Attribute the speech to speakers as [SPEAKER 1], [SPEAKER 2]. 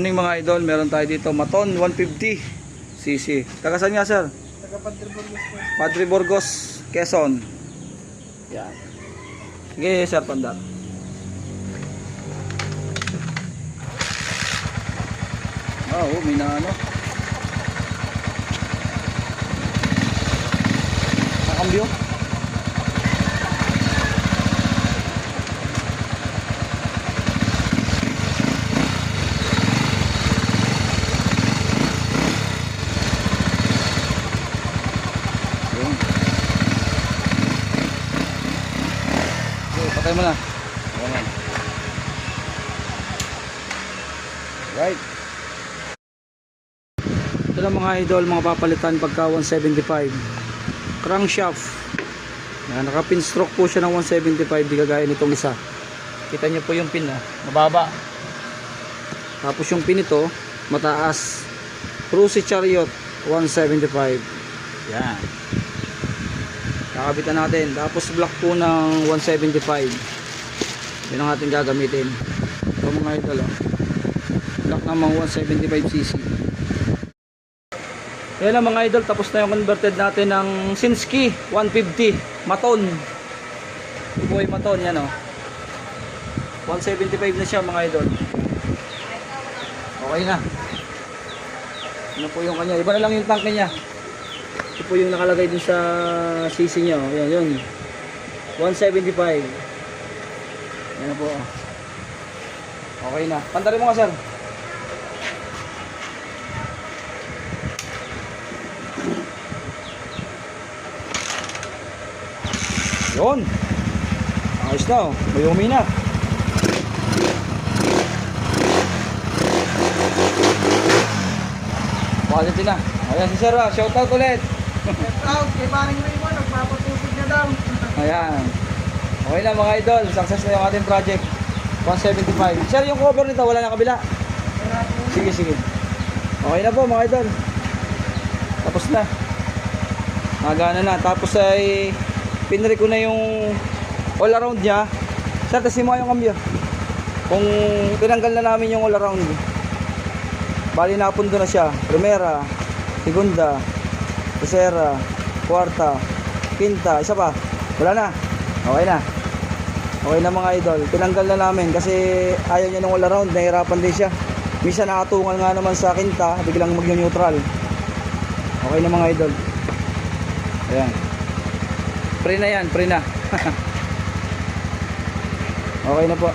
[SPEAKER 1] Morning mga idol, meron tayo dito Maton 150 cc. Taga saan nga sir?
[SPEAKER 2] Taga Padre Burgos po.
[SPEAKER 1] Padre Burgos, Quezon. Yan. Sige sir, pandar. May na ano. Nakambyo. Patay mo na. Ayan. Right. Ito lang mga idol, mga papalitan pagka 175. Crankshaft. Yan, naka-pin stroke po siya ng 175, di kagaya nitong isa. Kita niyo po yung pin, mababa. Tapos yung pin ito, mataas. Cruise Chariot 175. Yan. Kakabitan natin. Tapos block po ng 175. Yun ang ating gagamitin. Ito mga idol, block naman 175cc. Yan lang mga idol, tapos na yung converted natin ng Sinski 150 Maton. Buhay Maton, yan 175 na siya mga idol. Okay na. Ano po yung kanya, iba na lang yung tank niya. Ito po yung nakalagay din sa CC nya. Yan, yun. 175. Yan po. Okay na. Pantarin mo ka, sir. Yun. Ayos na, may humina. Quality na. Ayan si sir, shout out ulit.
[SPEAKER 2] Shout out kay Paring Raymond, nagpapatubig na daw.
[SPEAKER 1] Ayan. Okay na mga idol, success na yung ating project 175. Sir, yung cover nito wala na kabila. Sige, sige. Okay na po mga idol. Tapos na. Nagana na. Tapos ay pinry ko na yung all around nya. Sir, tasin mo yung kambyo. Kung tinanggal na namin yung all around, bali napundo na siya. Primera, segunda, tercera, cuarta, quinta, isa pa. Wala na. Okay na. Okay na mga idol. Tinanggal na namin kasi ayaw niya ng all around. Nahirapan din siya. Minsan nakatungal nga naman sa quinta, biglang mag-neutral. Okay na mga idol. Ayan. Pre na yan, pre na. Okay na po.